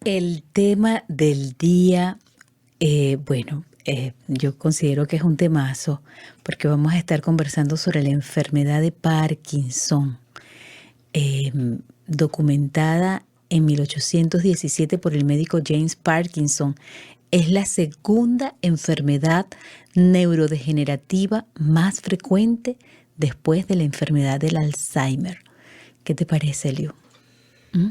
El tema del día, yo considero que es un temazo porque vamos a estar conversando sobre la enfermedad de Parkinson, eh, documentada en 1817 por el médico James Parkinson. Es la segunda enfermedad neurodegenerativa más frecuente después de la enfermedad del Alzheimer. ¿Qué te parece, Elio?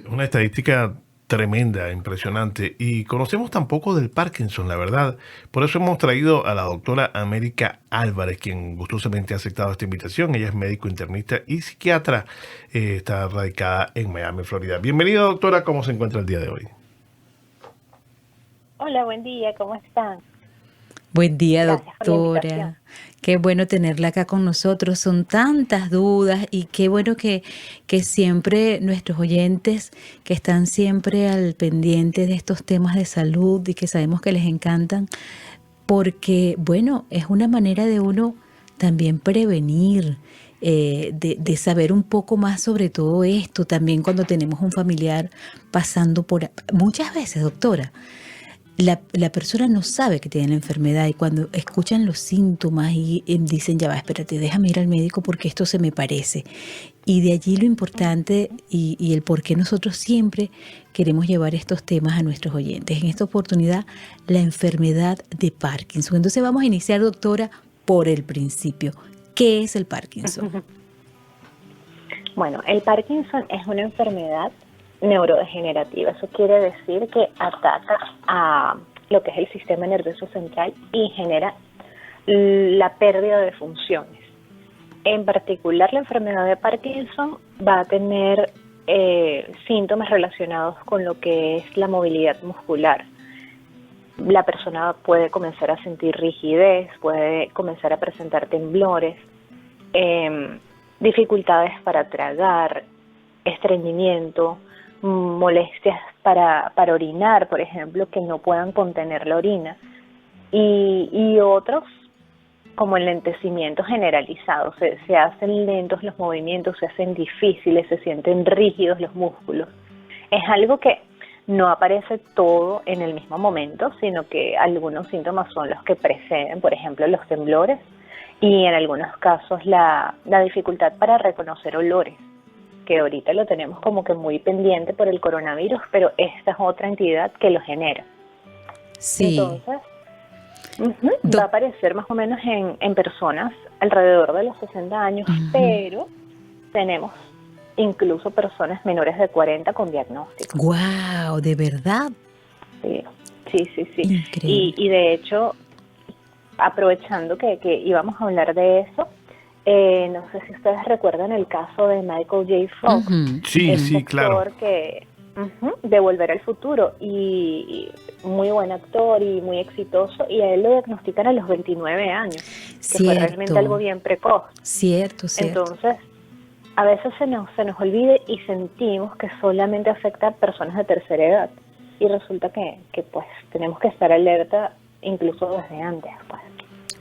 Una estadística tremenda, impresionante. Y conocemos tan poco del Parkinson, la verdad. Por eso hemos traído a la doctora América Álvarez, quien gustosamente ha aceptado esta invitación. Ella es médico internista y psiquiatra. Está radicada en Miami, Florida. Bienvenida, doctora. ¿Cómo se encuentra el día de hoy? Hola, buen día, ¿cómo están? Buen día, Gracias por la invitación. doctora. Qué bueno tenerla acá con nosotros. Son tantas dudas y qué bueno que siempre nuestros oyentes que están siempre al pendiente de estos temas de salud y que sabemos que les encantan, porque, bueno, es una manera de uno también prevenir, de saber un poco más sobre todo esto, también cuando tenemos un familiar pasando por... Muchas veces, doctora, la persona no sabe que tiene la enfermedad y cuando escuchan los síntomas y dicen, ya va, espérate, déjame ir al médico porque esto se me parece. Y de allí lo importante y el por qué nosotros siempre queremos llevar estos temas a nuestros oyentes. En esta oportunidad, la enfermedad de Parkinson. Entonces vamos a iniciar, doctora, por el principio. ¿Qué es el Parkinson? Bueno, el Parkinson es una enfermedad neurodegenerativa. Eso quiere decir que ataca a lo que es el sistema nervioso central y genera la pérdida de funciones. En particular, la enfermedad de Parkinson va a tener síntomas relacionados con lo que es la movilidad muscular. La persona puede comenzar a sentir rigidez, puede comenzar a presentar temblores, dificultades para tragar, estreñimiento, molestias para orinar, por ejemplo, que no puedan contener la orina, y otros como el lentecimiento generalizado. Se hacen lentos los movimientos, se hacen difíciles, se sienten rígidos los músculos. Es algo que no aparece todo en el mismo momento, sino que algunos síntomas son los que preceden, por ejemplo, los temblores y en algunos casos la dificultad para reconocer olores, que ahorita lo tenemos como que muy pendiente por el coronavirus, pero esta es otra entidad que lo genera. Sí. Entonces, va a aparecer más o menos en personas alrededor de los 60 años, pero tenemos incluso personas menores de 40 con diagnóstico. ¡Guau! ¿De verdad? Sí. Increíble. Y de hecho, aprovechando que íbamos a hablar de eso, no sé si ustedes recuerdan el caso de Michael J. Fox, Sí, claro. actor que de Volver al Futuro, y muy buen actor y muy exitoso, y a él lo diagnostican a los 29 años, que fue realmente algo bien precoz. Cierto. Entonces, a veces se nos olvida y sentimos que solamente afecta a personas de tercera edad, y resulta que pues tenemos que estar alerta incluso desde antes, pues.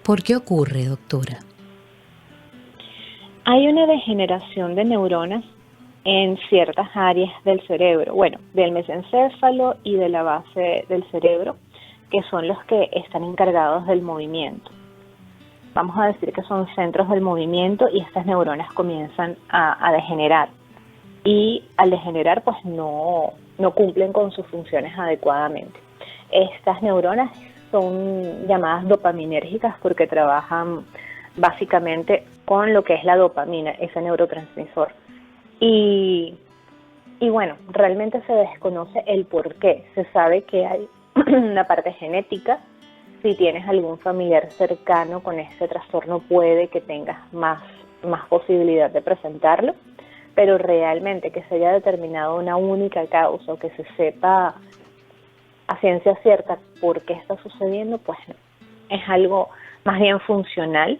¿Por qué ocurre, doctora? Hay una degeneración de neuronas en ciertas áreas del cerebro, bueno, del mesencéfalo y de la base del cerebro, que son los que están encargados del movimiento. Vamos a decir que son centros del movimiento y estas neuronas comienzan a degenerar. Y al degenerar, pues no cumplen con sus funciones adecuadamente. Estas neuronas son llamadas dopaminérgicas porque trabajan básicamente con lo que es la dopamina, ese neurotransmisor. Y bueno, realmente se desconoce el por qué. Se sabe que hay una parte genética. Si tienes algún familiar cercano con este trastorno, puede que tengas más posibilidad de presentarlo, pero realmente que se haya determinado una única causa o que se sepa a ciencia cierta por qué está sucediendo, pues no. Es algo más bien funcional.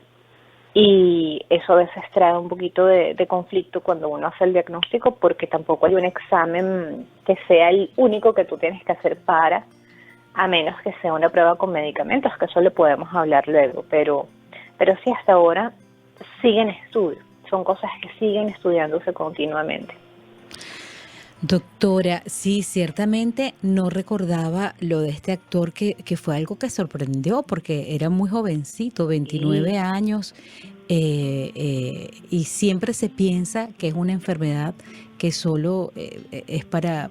Y eso a veces trae un poquito de conflicto cuando uno hace el diagnóstico, porque tampoco hay un examen que sea el único que tú tienes que hacer a menos que sea una prueba con medicamentos, que eso lo podemos hablar luego, pero sí, hasta ahora siguen estudios, son cosas que siguen estudiándose continuamente. Doctora, sí, ciertamente no recordaba lo de este actor que fue algo que sorprendió porque era muy jovencito, Sí, 29 años, y siempre se piensa que es una enfermedad que solo es para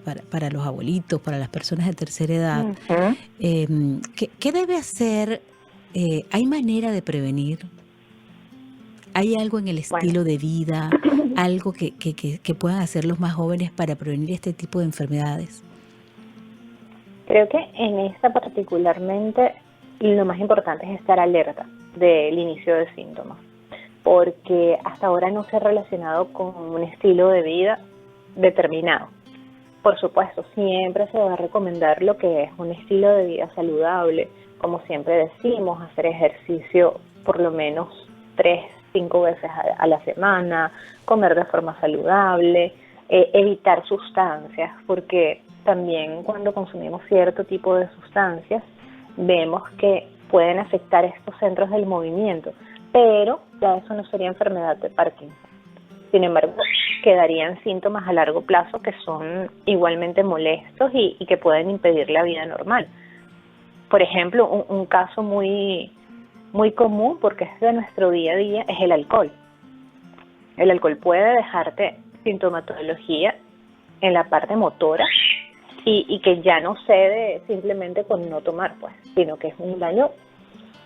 los abuelitos, para las personas de tercera edad. ujú. ¿Qué debe hacer? ¿Hay manera de prevenir? ¿Hay algo en el Bueno, estilo de vida, algo que puedan hacer los más jóvenes para prevenir este tipo de enfermedades? creo que en esta particularmente lo más importante es estar alerta del inicio de síntomas, porque hasta ahora no se ha relacionado con un estilo de vida determinado. Por supuesto, siempre se va a recomendar lo que es un estilo de vida saludable, como siempre decimos, hacer ejercicio por lo menos 3, 5 veces a la semana, comer de forma saludable, evitar sustancias, porque también cuando consumimos cierto tipo de sustancias vemos que pueden afectar estos centros del movimiento, pero ya eso no sería enfermedad de Parkinson. Sin embargo, quedarían síntomas a largo plazo que son igualmente molestos y que pueden impedir la vida normal. Por ejemplo, un caso muy común, porque es de nuestro día a día, es el alcohol. El alcohol puede dejarte sintomatología en la parte motora y que ya no cede simplemente con no tomar, pues, sino que es un daño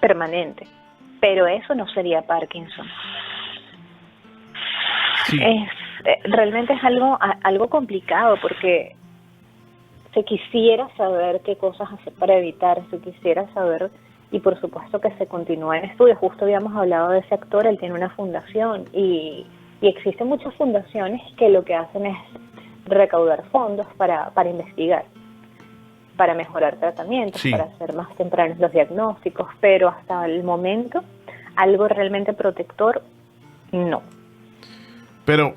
permanente. Pero eso no sería Parkinson. Sí, Realmente es algo complicado porque se quisiera saber qué cosas hacer para evitar, se quisiera saber, y por supuesto que se continúa en estudios. Justo habíamos hablado de ese actor, él tiene una fundación y existen muchas fundaciones que lo que hacen es recaudar fondos para investigar, para mejorar tratamientos, para sí, hacer más tempranos los diagnósticos, pero hasta el momento algo realmente protector, no. pero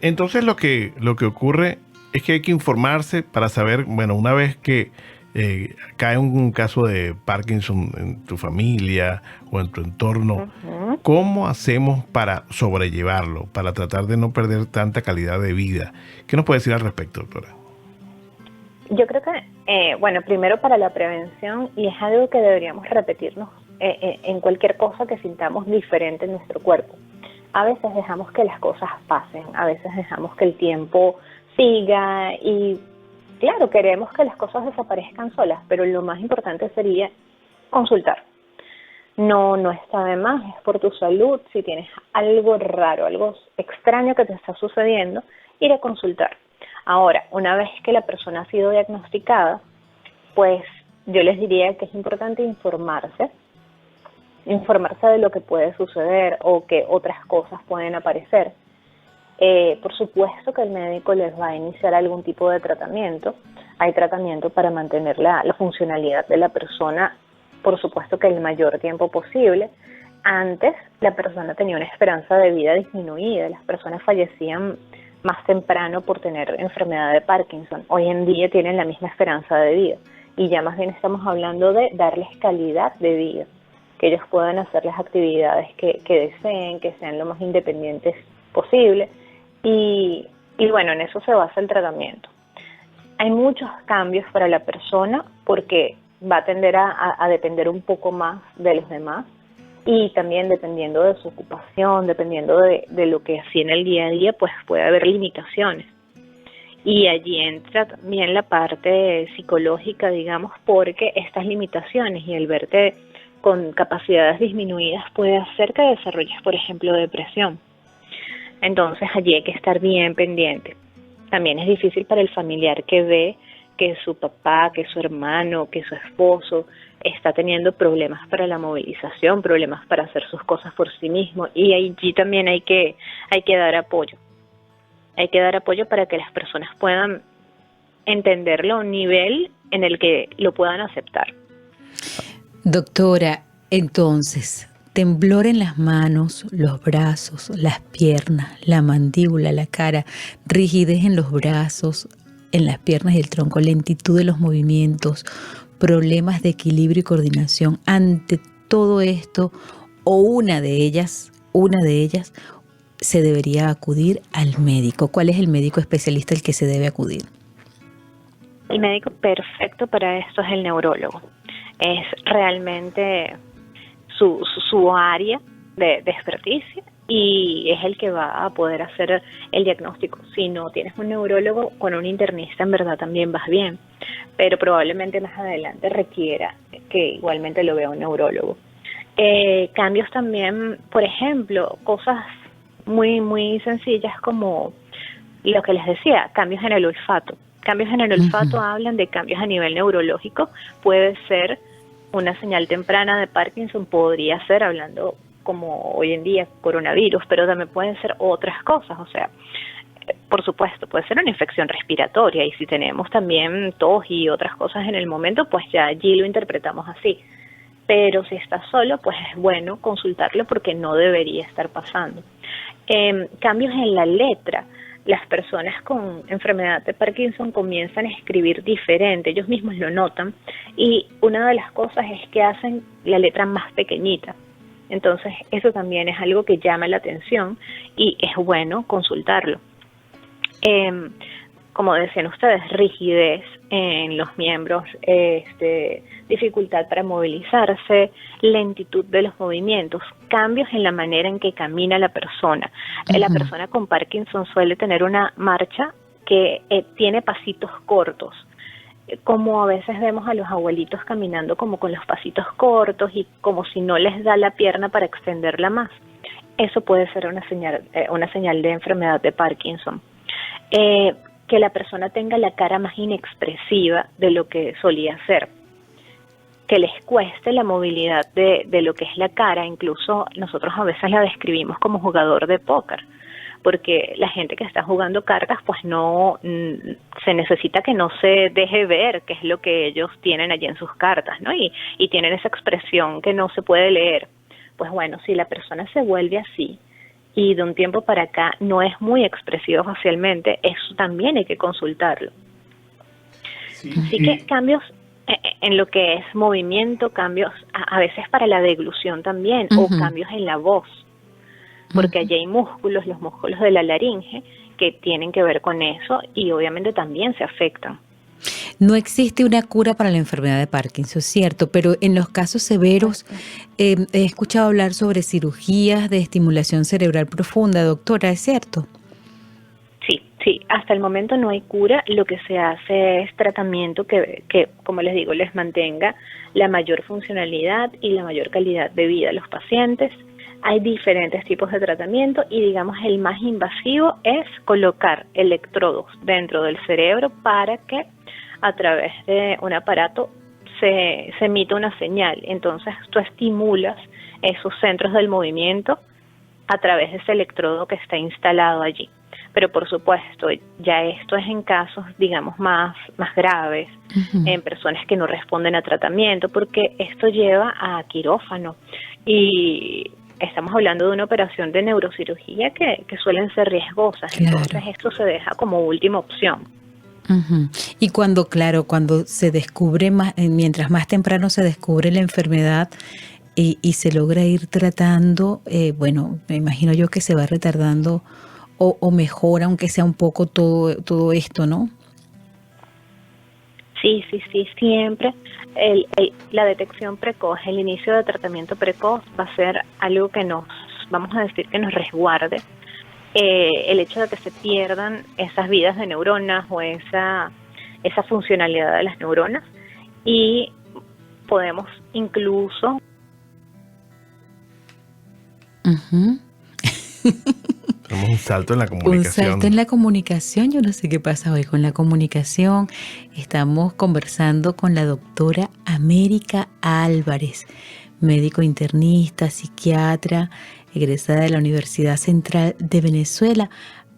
entonces lo que ocurre es que hay que informarse para saber, bueno, una vez que cae un caso de Parkinson en tu familia o en tu entorno, Ujú. ¿cómo hacemos para sobrellevarlo, para tratar de no perder tanta calidad de vida? ¿Qué nos puede decir al respecto, doctora? Yo creo que, bueno, primero para la prevención, y es algo que deberíamos repetirnos en cualquier cosa que sintamos diferente en nuestro cuerpo. A veces dejamos que las cosas pasen, a veces dejamos que el tiempo siga y, claro, queremos que las cosas desaparezcan solas, pero lo más importante sería consultar. No, no está de más, es por tu salud. Si tienes algo raro, algo extraño que te está sucediendo, ir a consultar. Ahora, una vez que la persona ha sido diagnosticada, pues yo les diría que es importante informarse de lo que puede suceder o que otras cosas pueden aparecer. Por supuesto que el médico les va a iniciar algún tipo de tratamiento. Hay tratamiento para mantener la funcionalidad de la persona, por supuesto que el mayor tiempo posible. Antes la persona tenía una esperanza de vida disminuida, las personas fallecían más temprano por tener enfermedad de Parkinson. Hoy en día tienen la misma esperanza de vida y ya más bien estamos hablando de darles calidad de vida, que ellos puedan hacer las actividades que deseen, que sean lo más independientes posible y bueno, en eso se basa el tratamiento. Hay muchos cambios para la persona porque va a tender a depender un poco más de los demás y también dependiendo de su ocupación, dependiendo de lo que hacía en el día a día, pues puede haber limitaciones. Y allí entra también la parte psicológica, digamos, porque estas limitaciones y el verte con capacidades disminuidas puede hacer que desarrolles, por ejemplo, depresión. Entonces allí hay que estar bien pendiente. También es difícil para el familiar que ve que su papá, que su hermano, que su esposo está teniendo problemas para la movilización, problemas para hacer sus cosas por sí mismo, y allí también hay que dar apoyo. Hay que dar apoyo para que las personas puedan entenderlo a un nivel en el que lo puedan aceptar. Doctora, entonces, temblor en las manos, los brazos, las piernas, la mandíbula, la cara, rigidez en los brazos, en las piernas y el tronco, lentitud de los movimientos, problemas de equilibrio y coordinación. Ante todo esto, o una de ellas, se debería acudir al médico? ¿Cuál es el médico especialista al que se debe acudir? El médico perfecto para esto es el neurólogo. Es realmente su área de experticia y es el que va a poder hacer el diagnóstico. Si no tienes un neurólogo, con un internista en verdad también vas bien, pero probablemente más adelante requiera que igualmente lo vea un neurólogo. Cambios también, por ejemplo, cosas muy sencillas como lo que les decía, cambios en el olfato. Cambios en el olfato hablan de cambios a nivel neurológico. Puede ser una señal temprana de Parkinson, podría ser, hablando como hoy en día, coronavirus, pero también pueden ser otras cosas. O sea, por supuesto, puede ser una infección respiratoria y si tenemos también tos y otras cosas en el momento, pues ya allí lo interpretamos así. Pero si está solo, pues es bueno consultarlo porque no debería estar pasando. Cambios en la letra. Las personas con enfermedad de Parkinson comienzan a escribir diferente, ellos mismos lo notan, y una de las cosas es que hacen la letra más pequeñita. Entonces, eso también es algo que llama la atención y es bueno consultarlo. Como decían ustedes, rigidez en los miembros, dificultad para movilizarse, lentitud de los movimientos, cambios en la manera en que camina la persona. La persona con Parkinson suele tener una marcha que tiene pasitos cortos, como a veces vemos a los abuelitos caminando como con los pasitos cortos y como si no les da la pierna para extenderla más. Eso puede ser una señal de enfermedad de Parkinson. Que la persona tenga la cara más inexpresiva de lo que solía ser, que les cueste la movilidad de lo que es la cara. Incluso nosotros a veces la describimos como jugador de póker, porque la gente que está jugando cartas pues no se necesita que no se deje ver qué es lo que ellos tienen allí en sus cartas, ¿no? Y tienen esa expresión que no se puede leer. Pues bueno, si la persona se vuelve así y de un tiempo para acá no es muy expresivo facialmente, eso también hay que consultarlo. Sí. Así que cambios en lo que es movimiento, cambios a veces para la deglución también, o cambios en la voz, porque allí hay músculos, los músculos de la laringe, que tienen que ver con eso y obviamente también se afectan. No existe una cura para la enfermedad de Parkinson, cierto, pero en los casos severos he escuchado hablar sobre cirugías de estimulación cerebral profunda, doctora, ¿es cierto? Sí, hasta el momento no hay cura. Lo que se hace es tratamiento que, como les digo, les mantenga la mayor funcionalidad y la mayor calidad de vida a los pacientes. Hay diferentes tipos de tratamiento y, digamos, el más invasivo es colocar electrodos dentro del cerebro para que a través de un aparato se emite una señal. Entonces tú estimulas esos centros del movimiento a través de ese electrodo que está instalado allí. Pero por supuesto, ya esto es en casos, digamos, más graves, en personas que no responden a tratamiento, porque esto lleva a quirófano. Y estamos hablando de una operación de neurocirugía que suelen ser riesgosas. Claro. Entonces esto se deja como última opción. Y cuando se descubre mientras más temprano se descubre la enfermedad y se logra ir tratando, bueno, me imagino yo que se va retardando o mejora, aunque sea un poco todo esto, ¿no? Sí, siempre la detección precoz, el inicio de tratamiento precoz va a ser algo que nos resguarde. El hecho de que se pierdan esas vidas de neuronas o esa funcionalidad de las neuronas, y podemos incluso Tenemos un salto en la comunicación. Un salto en la comunicación. Yo no sé qué pasa hoy con la comunicación. Estamos conversando con la doctora América Álvarez, médico internista, psiquiatra, egresada de la Universidad Central de Venezuela,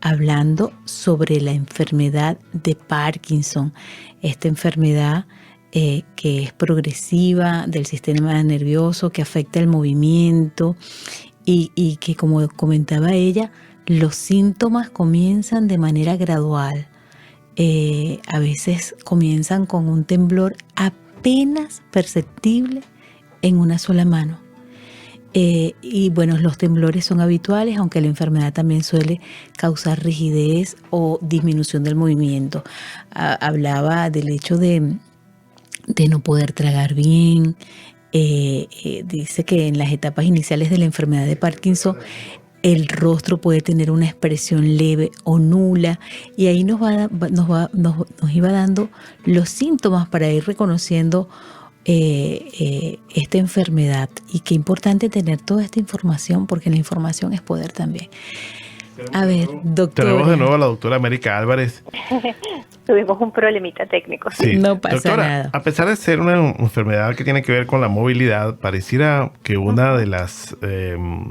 hablando sobre la enfermedad de Parkinson, esta enfermedad que es progresiva del sistema nervioso, que afecta el movimiento y que, como comentaba ella, los síntomas comienzan de manera gradual. A veces comienzan con un temblor apenas perceptible en una sola mano. Y bueno, los temblores son habituales, aunque la enfermedad también suele causar rigidez o disminución del movimiento. Hablaba del hecho de no poder tragar bien. Dice que en las etapas iniciales de la enfermedad de Parkinson el rostro puede tener una expresión leve o nula, y ahí nos iba dando los síntomas para ir reconociendo esta enfermedad. Y qué importante tener toda esta información, porque la información es poder también. A ver, doctora. Tenemos de nuevo a la doctora América Álvarez. Tuvimos un problemita técnico. Sí. No pasa doctora, nada. A pesar de ser una enfermedad que tiene que ver con la movilidad, pareciera que una de las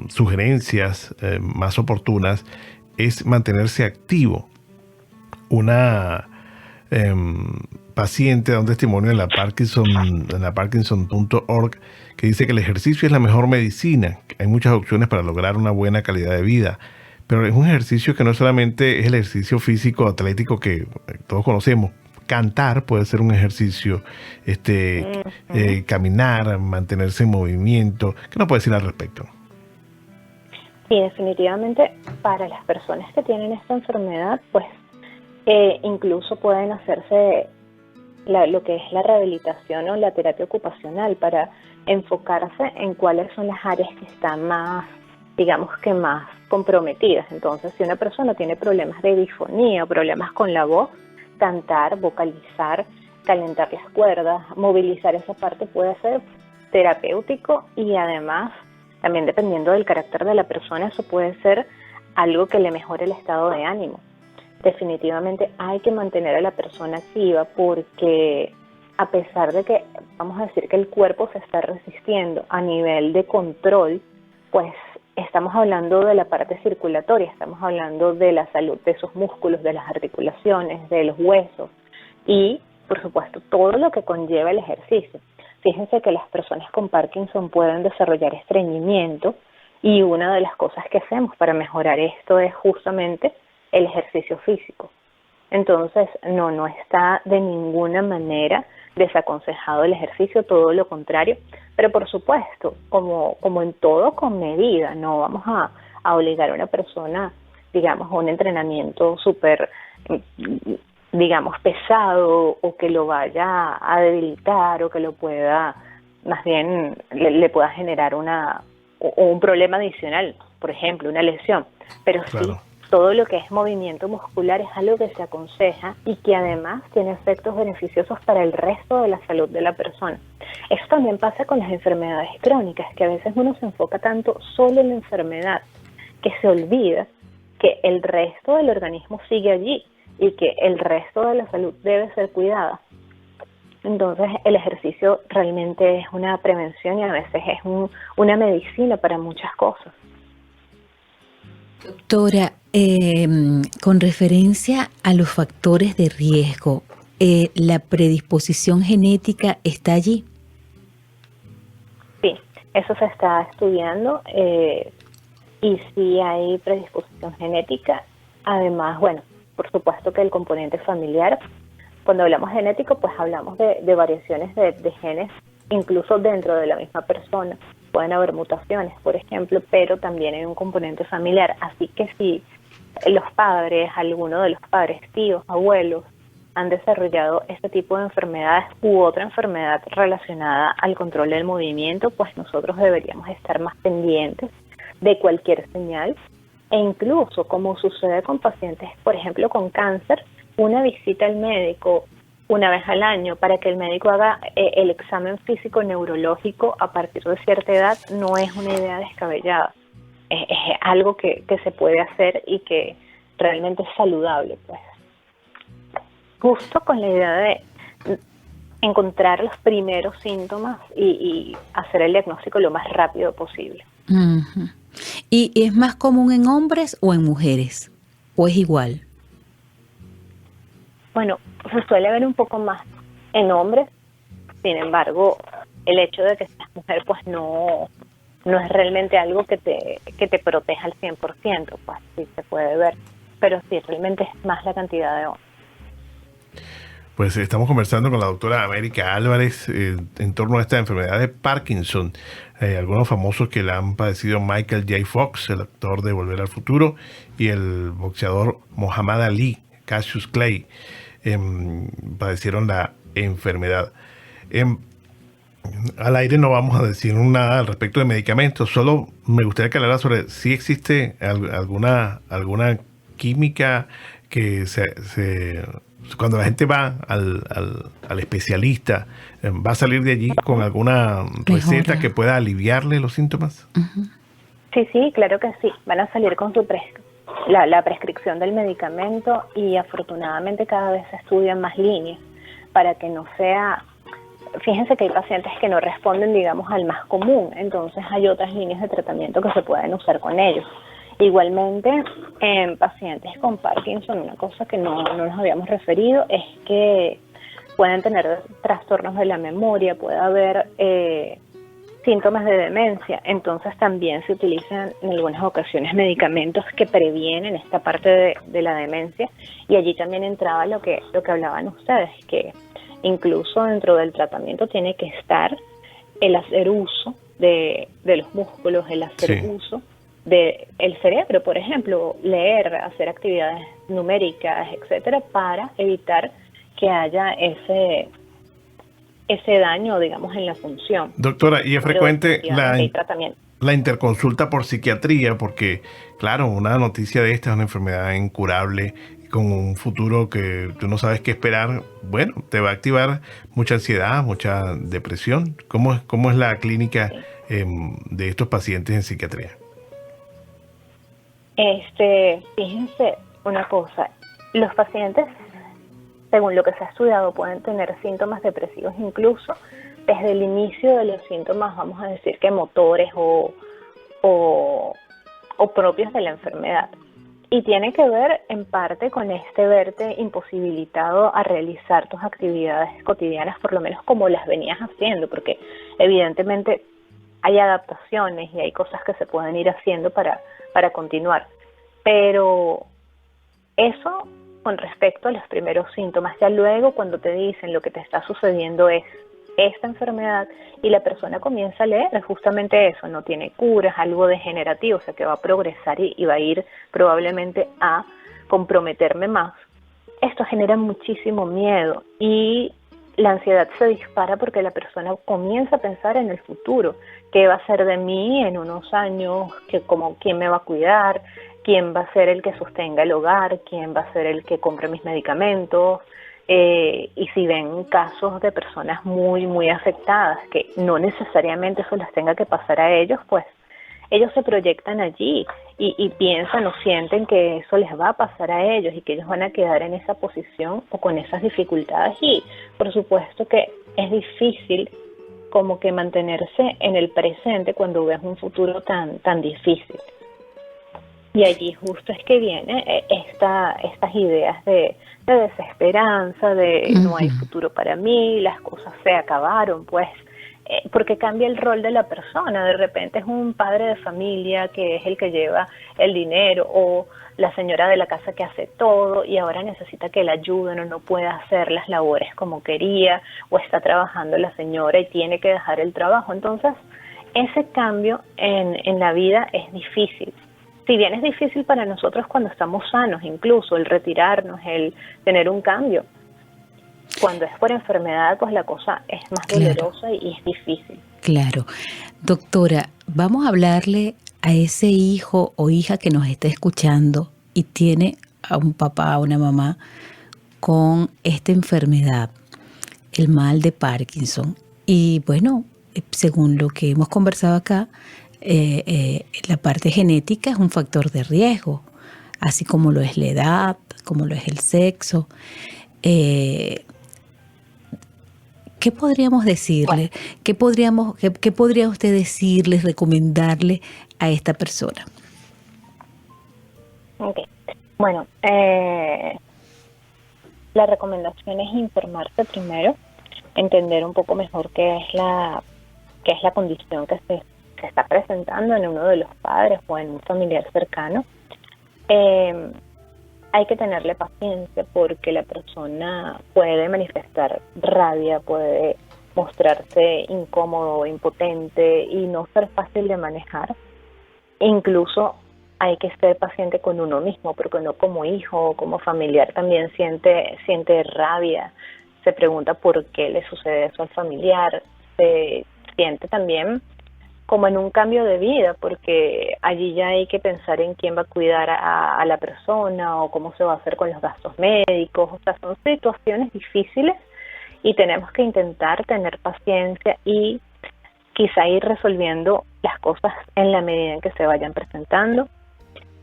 sugerencias más oportunas es mantenerse activo. Una paciente da un testimonio en la Parkinson.org que dice que el ejercicio es la mejor medicina. Hay muchas opciones para lograr una buena calidad de vida. Pero es un ejercicio que no solamente es el ejercicio físico atlético que todos conocemos. Cantar puede ser un ejercicio, caminar, mantenerse en movimiento. ¿Qué nos puede decir al respecto? Sí, definitivamente para las personas que tienen esta enfermedad, pues incluso pueden hacerse lo que es la rehabilitación o la terapia ocupacional para enfocarse en cuáles son las áreas que están más, digamos que más comprometidas. Entonces, si una persona tiene problemas de disfonía o problemas con la voz, cantar, vocalizar, calentar las cuerdas, movilizar esa parte puede ser terapéutico, y además, también dependiendo del carácter de la persona, eso puede ser algo que le mejore el estado de ánimo. Definitivamente hay que mantener a la persona activa, porque a pesar de que, vamos a decir que el cuerpo se está resistiendo a nivel de control, pues estamos hablando de la parte circulatoria, estamos hablando de la salud de esos músculos, de las articulaciones, de los huesos y, por supuesto, todo lo que conlleva el ejercicio. Fíjense que las personas con Parkinson pueden desarrollar estreñimiento, y una de las cosas que hacemos para mejorar esto es justamente el ejercicio físico. Entonces, no está de ninguna manera desaconsejado el ejercicio, todo lo contrario, pero por supuesto, como en todo, con medida. No vamos a obligar a una persona, digamos, a un entrenamiento súper, digamos, pesado, o que lo vaya a debilitar, o que lo pueda, más bien, le pueda generar un problema adicional, por ejemplo, una lesión. Pero claro, sí, todo lo que es movimiento muscular es algo que se aconseja y que además tiene efectos beneficiosos para el resto de la salud de la persona. Eso también pasa con las enfermedades crónicas, que a veces uno se enfoca tanto solo en la enfermedad que se olvida que el resto del organismo sigue allí y que el resto de la salud debe ser cuidada. Entonces, el ejercicio realmente es una prevención y a veces es una medicina para muchas cosas. Doctora, con referencia a los factores de riesgo, ¿la predisposición genética está allí? Sí, eso se está estudiando y sí hay predisposición genética. Además, bueno, por supuesto que el componente familiar, cuando hablamos genético, pues hablamos de variaciones de genes, incluso dentro de la misma persona. Pueden haber mutaciones, por ejemplo, pero también hay un componente familiar. Así que si los padres, alguno de los padres, tíos, abuelos, han desarrollado este tipo de enfermedades u otra enfermedad relacionada al control del movimiento, pues nosotros deberíamos estar más pendientes de cualquier señal. E incluso, como sucede con pacientes, por ejemplo, con cáncer, una visita al médico una vez al año para que el médico haga el examen físico neurológico a partir de cierta edad no es una idea descabellada. Es algo que se puede hacer y que realmente es saludable, pues. Justo con la idea de encontrar los primeros síntomas y hacer el diagnóstico lo más rápido posible. Uh-huh. ¿Y es más común en hombres o en mujeres? ¿O es igual? Bueno, se suele ver un poco más en hombres. Sin embargo, el hecho de que seas mujer, pues no es realmente algo que te proteja al 100%, pues sí se puede ver. Pero sí, realmente es más la cantidad de hombres. Pues estamos conversando con la doctora América Álvarez en torno a esta enfermedad de Parkinson. Algunos famosos que la han padecido: Michael J. Fox, el actor de Volver al Futuro, y el boxeador Muhammad Ali, Cassius Clay, padecieron la enfermedad. Al aire no vamos a decir nada al respecto de medicamentos, solo me gustaría que hablara sobre si existe alguna química que cuando la gente va al especialista, va a salir de allí con alguna receta que pueda aliviarle los síntomas. Ujú. Sí, claro que sí. Van a salir con la prescripción del medicamento, y afortunadamente cada vez se estudian más líneas para que no sea... Fíjense que hay pacientes que no responden, digamos, al más común, entonces hay otras líneas de tratamiento que se pueden usar con ellos. Igualmente, en pacientes con Parkinson, una cosa que no nos habíamos referido es que pueden tener trastornos de la memoria, puede haber síntomas de demencia, entonces también se utilizan en algunas ocasiones medicamentos que previenen esta parte de la demencia, y allí también entraba lo que hablaban ustedes, que incluso dentro del tratamiento tiene que estar el hacer uso de los músculos, el hacer uso del cerebro, por ejemplo, leer, hacer actividades numéricas, etcétera, para evitar que haya ese daño, digamos, en la función. Doctora, ¿y es frecuente tratamiento? La interconsulta por psiquiatría? Porque, claro, una noticia de esta es una enfermedad incurable con un futuro que tú no sabes qué esperar. Bueno, te va a activar mucha ansiedad, mucha depresión. ¿Cómo es la clínica de estos pacientes en psiquiatría? Fíjense una cosa, los pacientes, según lo que se ha estudiado, pueden tener síntomas depresivos incluso desde el inicio de los síntomas, vamos a decir que motores o propios de la enfermedad. Y tiene que ver en parte con verte imposibilitado a realizar tus actividades cotidianas, por lo menos como las venías haciendo, porque evidentemente hay adaptaciones y hay cosas que se pueden ir haciendo para continuar. Pero eso con respecto a los primeros síntomas. Ya luego, cuando te dicen lo que te está sucediendo es esta enfermedad, y la persona comienza a leer justamente eso, no tiene cura, es algo degenerativo, o sea que va a progresar y va a ir probablemente a comprometerme más. Esto genera muchísimo miedo, y la ansiedad se dispara porque la persona comienza a pensar en el futuro, qué va a ser de mí en unos años, quién me va a cuidar, quién va a ser el que sostenga el hogar, quién va a ser el que compre mis medicamentos. Y si ven casos de personas muy, muy afectadas, que no necesariamente eso les tenga que pasar a ellos, pues ellos se proyectan allí y piensan o sienten que eso les va a pasar a ellos y que ellos van a quedar en esa posición o con esas dificultades, y por supuesto que es difícil como que mantenerse en el presente cuando ves un futuro tan difícil. Y allí justo es que vienen estas ideas de desesperanza, de no hay futuro para mí, las cosas se acabaron, pues, porque cambia el rol de la persona. De repente es un padre de familia que es el que lleva el dinero, o la señora de la casa que hace todo, y ahora necesita que la ayuden o no puede hacer las labores como quería, o está trabajando la señora y tiene que dejar el trabajo. Entonces, ese cambio en la vida es difícil. Si bien es difícil para nosotros cuando estamos sanos, incluso el retirarnos, el tener un cambio, cuando es por enfermedad, pues la cosa es más dolorosa y es difícil. Claro. Doctora, vamos a hablarle a ese hijo o hija que nos está escuchando y tiene a un papá o una mamá con esta enfermedad, el mal de Parkinson. Y bueno, según lo que hemos conversado acá, la parte genética es un factor de riesgo, así como lo es la edad, como lo es el sexo. ¿Qué podríamos decirle? ¿Qué podría usted decirle, recomendarle a esta persona? Okay. Bueno, la recomendación es informarse primero, entender un poco mejor qué es la condición que se está presentando en uno de los padres o en un familiar cercano. hay que tenerle paciencia porque la persona puede manifestar rabia, puede mostrarse incómodo, impotente y no ser fácil de manejar. Incluso hay que ser paciente con uno mismo, porque uno como hijo o como familiar también siente rabia, se pregunta por qué le sucede eso al familiar, se siente también como en un cambio de vida, porque allí ya hay que pensar en quién va a cuidar a la persona o cómo se va a hacer con los gastos médicos. O sea, son situaciones difíciles y tenemos que intentar tener paciencia y quizá ir resolviendo las cosas en la medida en que se vayan presentando.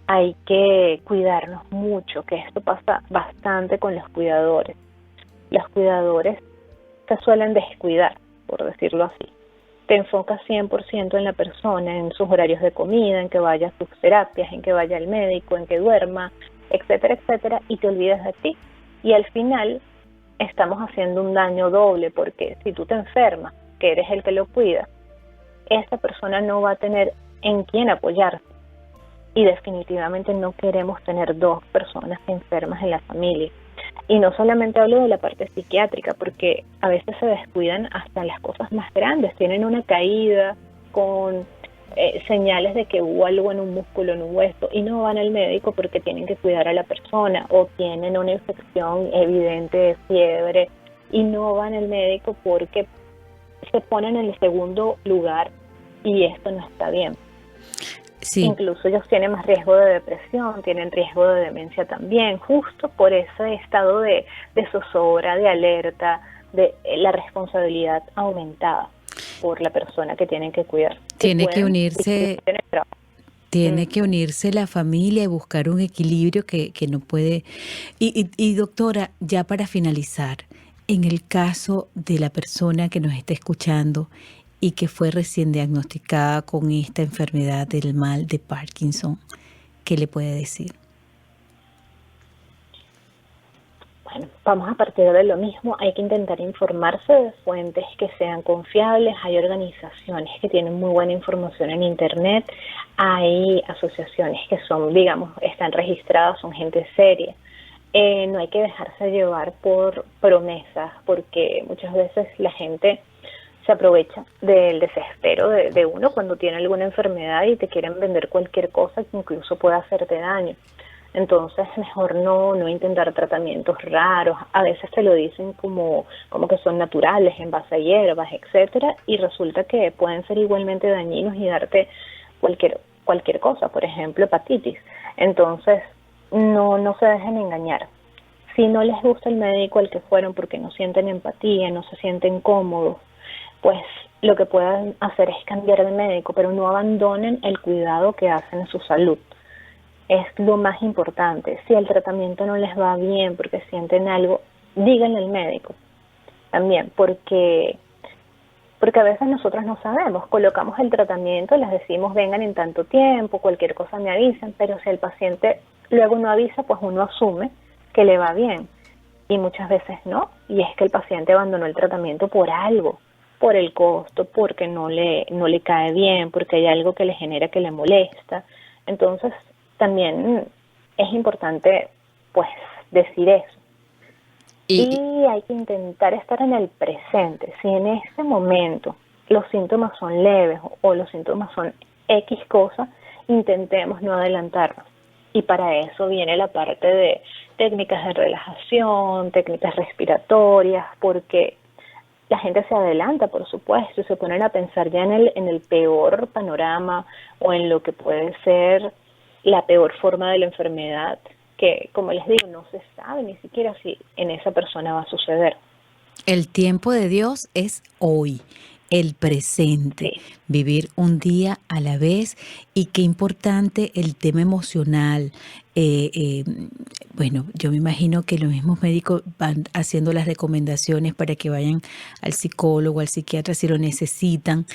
Hay que cuidarnos mucho, que esto pasa bastante con los cuidadores. Los cuidadores se suelen descuidar, por decirlo así. Te enfocas 100% en la persona, en sus horarios de comida, en que vaya a sus terapias, en que vaya al médico, en que duerma, etcétera, etcétera, y te olvidas de ti. Y al final estamos haciendo un daño doble, porque si tú te enfermas, que eres el que lo cuida, esa persona no va a tener en quién apoyarse. Y definitivamente no queremos tener dos personas enfermas en la familia. Y no solamente hablo de la parte psiquiátrica, porque a veces se descuidan hasta las cosas más grandes. Tienen una caída con señales de que hubo algo en un músculo, en un hueso, y no van al médico porque tienen que cuidar a la persona, o tienen una infección evidente de fiebre, y no van al médico porque se ponen en el segundo lugar, y esto no está bien. Sí. Incluso ellos tienen más riesgo de depresión, tienen riesgo de demencia también, justo por ese estado de zozobra, de alerta, de la responsabilidad aumentada por la persona que tienen que cuidar. Tiene que unirse la familia y buscar un equilibrio que no puede. Y doctora, ya para finalizar, en el caso de la persona que nos está escuchando y que fue recién diagnosticada con esta enfermedad del mal de Parkinson, ¿qué le puede decir? Bueno, vamos a partir de lo mismo. Hay que intentar informarse de fuentes que sean confiables. Hay organizaciones que tienen muy buena información en Internet. Hay asociaciones que son, digamos, están registradas, son gente seria. No hay que dejarse llevar por promesas, porque muchas veces la gente se aprovecha del desespero de uno cuando tiene alguna enfermedad y te quieren vender cualquier cosa que incluso pueda hacerte daño. Entonces, mejor no intentar tratamientos raros. A veces te lo dicen como que son naturales, en base a hierbas, etcétera, y resulta que pueden ser igualmente dañinos y darte cualquier cosa, por ejemplo, hepatitis. Entonces, no se dejen engañar. Si no les gusta el médico al que fueron porque no sienten empatía, no se sienten cómodos, pues lo que pueden hacer es cambiar de médico, pero no abandonen el cuidado que hacen a su salud. Es lo más importante. Si el tratamiento no les va bien porque sienten algo, díganle al médico también, porque a veces nosotros no sabemos, colocamos el tratamiento, les decimos vengan en tanto tiempo, cualquier cosa me avisan, pero si el paciente luego no avisa, pues uno asume que le va bien y muchas veces no, y es que el paciente abandonó el tratamiento por algo, por el costo, porque no le cae bien, porque hay algo que le genera que le molesta. Entonces también es importante pues decir eso. Y hay que intentar estar en el presente. Si en este momento los síntomas son leves o los síntomas son X cosa, intentemos no adelantarnos. Y para eso viene la parte de técnicas de relajación, técnicas respiratorias, porque la gente se adelanta, por supuesto, y se ponen a pensar ya en el peor panorama o en lo que puede ser la peor forma de la enfermedad, que, como les digo, no se sabe ni siquiera si en esa persona va a suceder. El tiempo de Dios es hoy, el presente, Sí. Vivir un día a la vez. Y qué importante el tema emocional. Bueno, yo me imagino que los mismos médicos van haciendo las recomendaciones para que vayan al psicólogo, al psiquiatra si lo necesitan,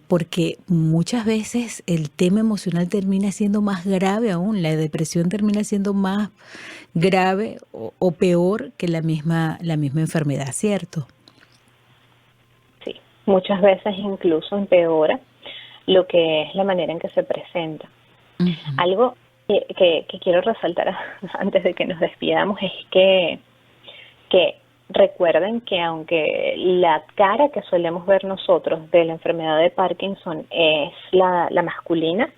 porque muchas veces el tema emocional termina siendo más grave aún, la depresión termina siendo más grave o peor que la misma enfermedad, ¿cierto? Sí, muchas veces incluso empeora lo que es la manera en que se presenta. Uh-huh. Algo que quiero resaltar antes de que nos despidamos es que recuerden que aunque la cara que solemos ver nosotros de la enfermedad de Parkinson es la masculina,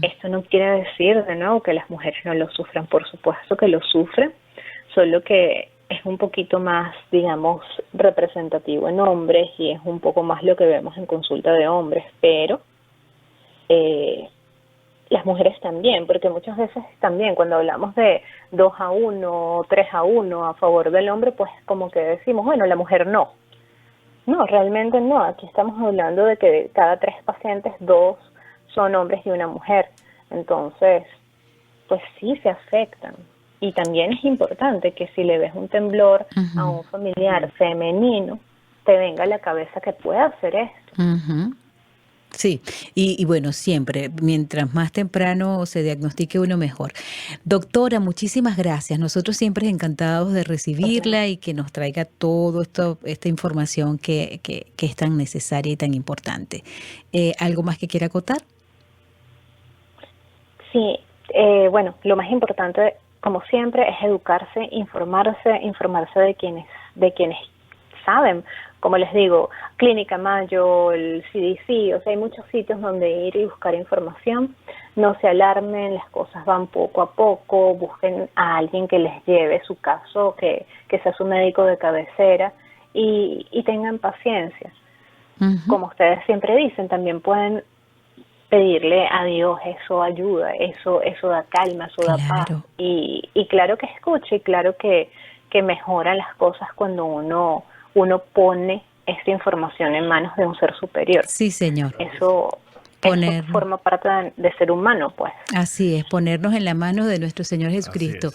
esto no quiere decir de nuevo que las mujeres no lo sufran. Por supuesto que lo sufren, solo que es un poquito más, digamos, representativo en hombres y es un poco más lo que vemos en consulta de hombres, pero las mujeres también, porque muchas veces también cuando hablamos de 2-1, 3-1 a favor del hombre, pues como que decimos, bueno, la mujer no. No, realmente no. Aquí estamos hablando de que de cada 3 pacientes, 2 son hombres y una mujer. Entonces, pues sí se afectan. Y también es importante que si le ves un temblor a un familiar femenino, te venga a la cabeza que puede hacer esto. Sí, y bueno, siempre, mientras más temprano se diagnostique uno mejor. Doctora, muchísimas gracias. Nosotros siempre encantados de recibirla y que nos traiga todo esta información que es tan necesaria y tan importante. ¿Algo más que quiera acotar? Sí, bueno, lo más importante, como siempre, es educarse, informarse de quienes saben. Como les digo, Clínica Mayo, el CDC, o sea, hay muchos sitios donde ir y buscar información. No se alarmen, las cosas van poco a poco, busquen a alguien que les lleve su caso, que sea su médico de cabecera y tengan paciencia. Como ustedes siempre dicen, también pueden pedirle a Dios, eso ayuda, eso da calma, eso da paz. Y claro que escucha y claro que mejoran las cosas cuando uno pone esta información en manos de un ser superior. Sí, señor. Eso forma parte de ser humano, pues. Así es, ponernos en la mano de nuestro Señor Jesucristo.